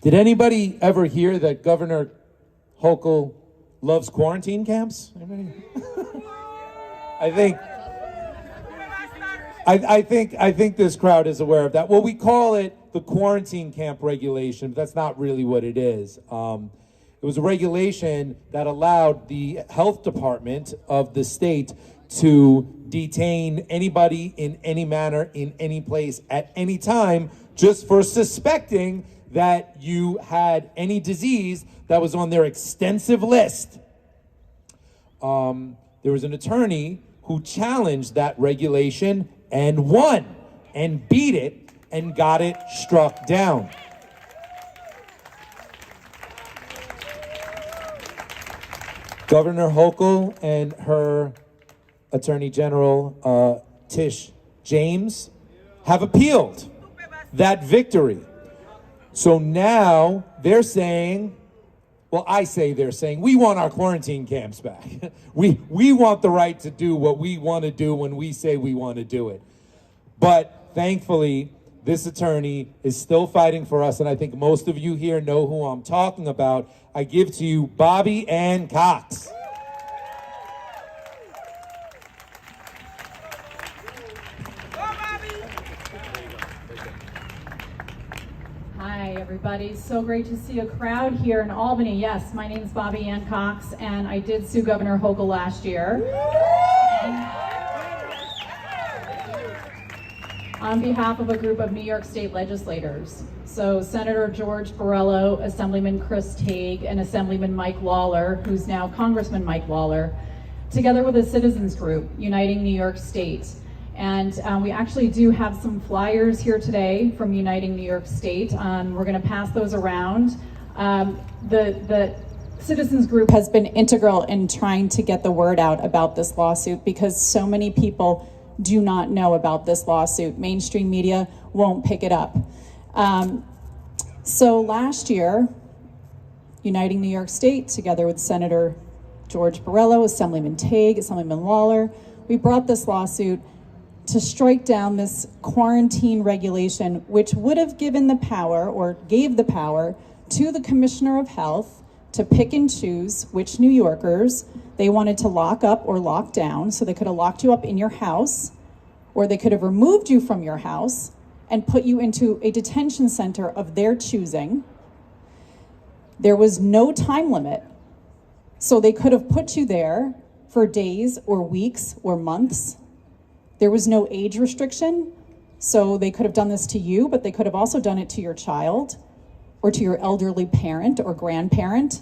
Did anybody ever hear that Governor Hochul loves quarantine camps? Anybody? I think this crowd is aware of that. Well, we call it the quarantine camp regulation, but that's not really what it is. It was a regulation that allowed the health department of the state to detain anybody in any manner, in any place, at any time, just for suspecting that you had any disease that was on their extensive list. There was an attorney who challenged that regulation and won and beat it and got it struck down. Governor Hochul and her Attorney General Tish James have appealed that victory. So now they're saying, well, I say they're saying, we want our quarantine camps back. We want the right to do what we want to do when we say we want to do it. But thankfully, this attorney is still fighting for us, and I think most of you here know who I'm talking about. I give to you Bobbie Anne Cox. Hi, everybody. So great to see a crowd here in Albany. Yes, my name's Bobbie Anne Cox, and I did sue Governor Hochul last year. On behalf of a group of New York State legislators. So Senator George Borrello, Assemblyman Chris Tague, and Assemblyman Mike Lawler, who's now Congressman Mike Lawler, together with a citizens group, Uniting New York State. And we actually do have some flyers here today from Uniting New York State. We're gonna pass those around. The citizens group has been integral in trying to get the word out about this lawsuit because so many people do not know about this lawsuit. Mainstream media won't pick it up. So last year, Uniting New York State, together with Senator George Borrello, Assemblyman Tague, Assemblyman Lawler, we brought this lawsuit to strike down this quarantine regulation, which would have given the power, or gave the power, to the Commissioner of Health to pick and choose which New Yorkers they wanted to lock up or lock down. So they could have locked you up in your house, or they could have removed you from your house and put you into a detention center of their choosing. There was no time limit. So they could have put you there for days or weeks or months. There was no age restriction. So they could have done this to you, but they could have also done it to your child or to your elderly parent or grandparent.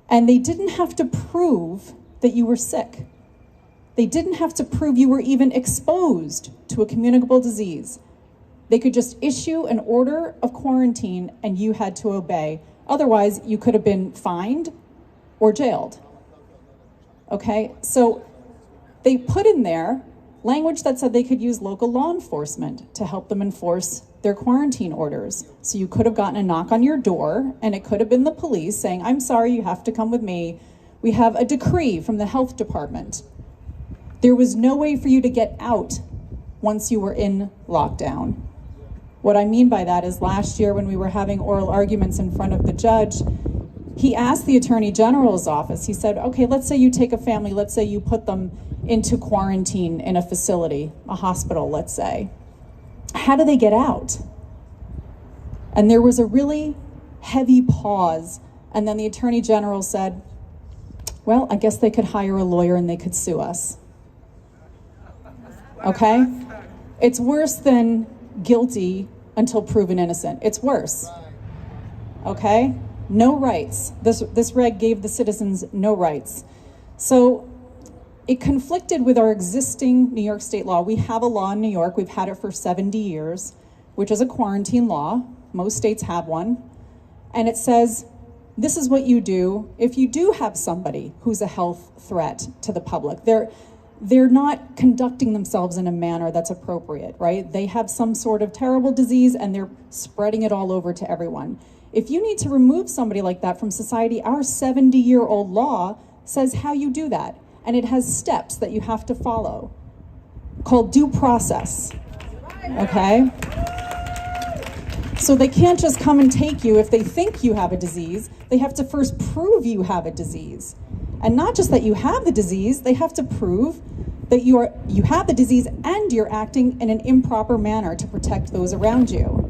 And they didn't have to prove that you were sick. They didn't have to prove you were even exposed to a communicable disease. They could just issue an order of quarantine and you had to obey. Otherwise, you could have been fined or jailed. Okay, so they put in there language that said they could use local law enforcement to help them enforce their quarantine orders. So you could have gotten a knock on your door and it could have been the police saying, I'm sorry, you have to come with me. We have a decree from the health department. There was no way for you to get out once you were in lockdown. What I mean by that is last year when we were having oral arguments in front of the judge, he asked the Attorney General's office, he said, okay, let's say you take a family, let's say you put them into quarantine in a facility, a hospital, let's say. How do they get out? And there was a really heavy pause. And then the Attorney General said, well, I guess they could hire a lawyer and they could sue us. Okay? It's worse than guilty until proven innocent. It's worse. Okay? No rights. This reg gave the citizens no rights. So it conflicted with our existing New York State law. We have a law in New York, we've had it for 70 years, which is a quarantine law. Most states have one. And it says, this is what you do if you do have somebody who's a health threat to the public. They're not conducting themselves in a manner that's appropriate, right? They have some sort of terrible disease and they're spreading it all over to everyone. If you need to remove somebody like that from society, our 70-year-old law says how you do that. And it has steps that you have to follow called due process, okay? So they can't just come and take you if they think you have a disease. They have to first prove you have a disease. And not just that you have the disease, they have to prove that you have the disease and you're acting in an improper manner to protect those around you.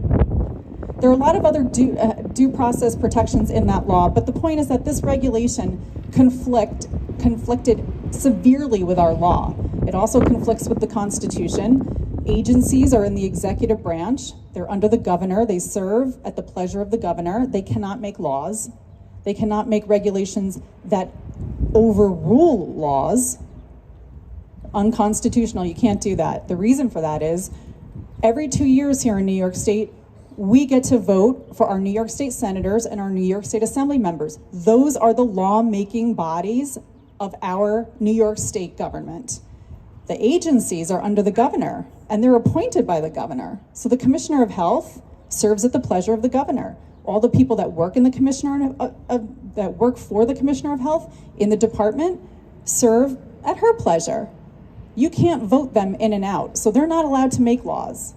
There are a lot of other due process protections in that law, but the point is that this regulation conflicted severely with our law. It also conflicts with the Constitution. Agencies are in the executive branch. They're under the governor. They serve at the pleasure of the governor. They cannot make laws. They cannot make regulations that overrule laws. Unconstitutional, you can't do that. The reason for that is every 2 years here in New York State, we get to vote for our New York State senators and our New York State Assembly members. Those are the law-making bodies of our New York State government. The agencies are under the governor, and they're appointed by the governor. So the Commissioner of Health serves at the pleasure of the governor. All the people that work in the that work for the Commissioner of Health in the department serve at her pleasure. You can't vote them in and out, so they're not allowed to make laws.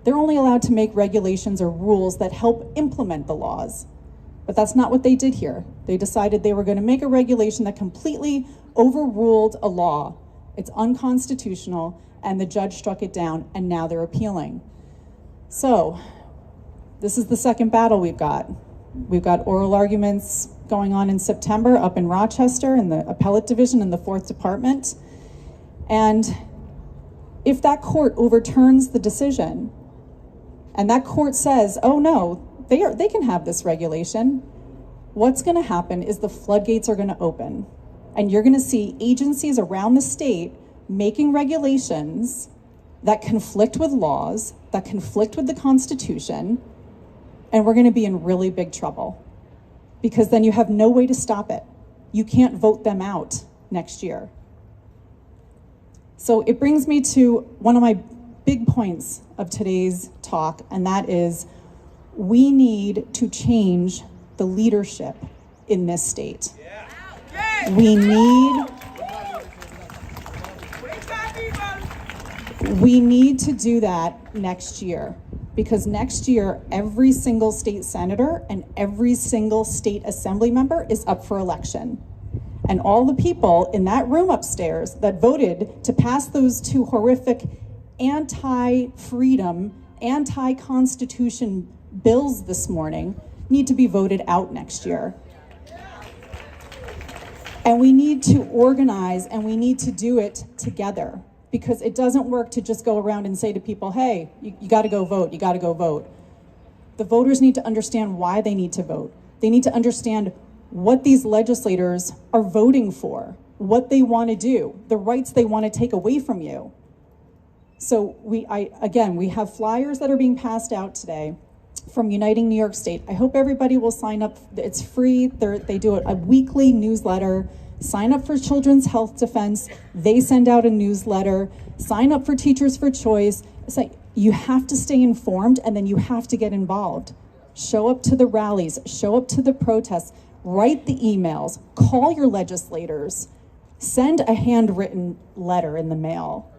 They're only allowed to make regulations or rules that help implement the laws. But that's not what they did here. They decided they were going to make a regulation that completely overruled a law. It's unconstitutional, and the judge struck it down, and now they're appealing. So, this is the second battle we've got. We've got oral arguments going on in September up in Rochester in the appellate division in the 4th Department. And if that court overturns the decision, and that court says, oh no, they can have this regulation, what's going to happen is the floodgates are going to open. And you're going to see agencies around the state making regulations that conflict with laws, that conflict with the Constitution, and we're going to be in really big trouble. Because then you have no way to stop it. You can't vote them out next year. So it brings me to one of my big points of today's talk, and that is we need to change the leadership in this state. We need to do that next year, because next year every single state senator and every single state assembly member is up for election. And all the people in that room upstairs that voted to pass those two horrific anti-freedom, anti-constitution bills this morning need to be voted out next year. And we need to organize, and we need to do it together, because it doesn't work to just go around and say to people, hey, you got to go vote, you got to go vote. The voters need to understand why they need to vote. They need to understand what these legislators are voting for, what they want to do, the rights they want to take away from you. So we have flyers that are being passed out today from Uniting New York State. I hope everybody will sign up. It's free. They do a weekly newsletter. Sign up for Children's Health Defense. They send out a newsletter. Sign up for Teachers for Choice. It's like you have to stay informed, and then you have to get involved. Show up to the rallies. Show up to the protests. Write the emails. Call your legislators. Send a handwritten letter in the mail.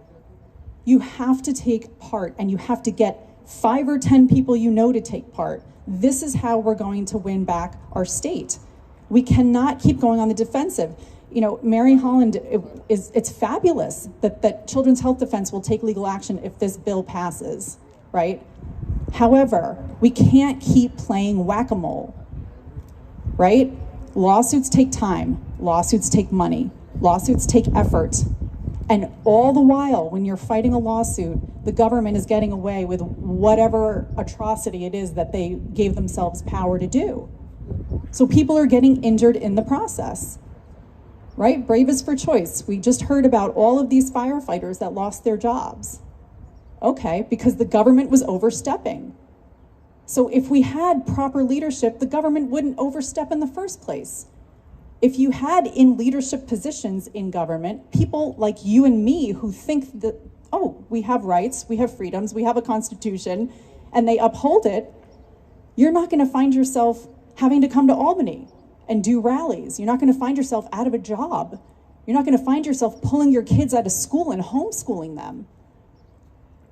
You have to take part, and you have to get 5 or 10 people you know to take part. This is how we're going to win back our state. We cannot keep going on the defensive. You know, Mary Holland, it's fabulous that Children's Health Defense will take legal action if this bill passes, right? However, we can't keep playing whack-a-mole, right? Lawsuits take time, lawsuits take money, lawsuits take effort. And all the while, when you're fighting a lawsuit, the government is getting away with whatever atrocity it is that they gave themselves power to do. So people are getting injured in the process, right? Bravest for choice. We just heard about all of these firefighters that lost their jobs. Okay, because the government was overstepping. So if we had proper leadership, the government wouldn't overstep in the first place. If you had in leadership positions in government, people like you and me who think that, oh, we have rights, we have freedoms, we have a constitution, and they uphold it, you're not going to find yourself having to come to Albany and do rallies. You're not going to find yourself out of a job. You're not going to find yourself pulling your kids out of school and homeschooling them.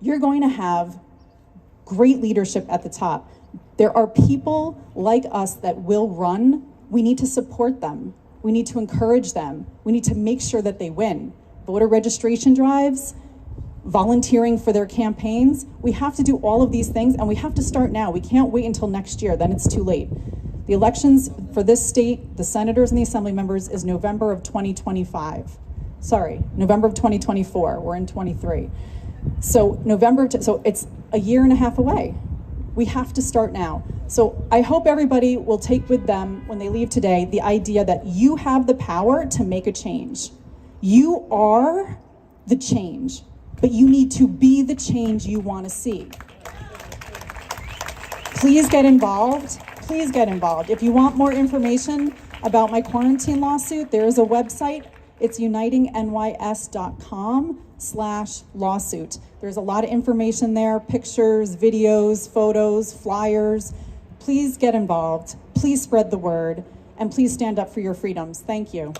You're going to have great leadership at the top. There are people like us that will run. We need to support them. We need to encourage them. We need to make sure that they win. Voter registration drives, volunteering for their campaigns. We have to do all of these things, and we have to start now. We can't wait until next year, then it's too late. The elections for this state, the senators and the assembly members, is November of 2025. Sorry, November of 2024, we're in 23. So so it's a year and a half away. We have to start now. So I hope everybody will take with them when they leave today the idea that you have the power to make a change. You are the change, but you need to be the change you want to see. Please get involved. Please get involved. If you want more information about my quarantine lawsuit, there is a website. It's unitingnys.com/lawsuit. There's a lot of information there, pictures, videos, photos, flyers. Please get involved. Please spread the word, and please stand up for your freedoms. Thank you.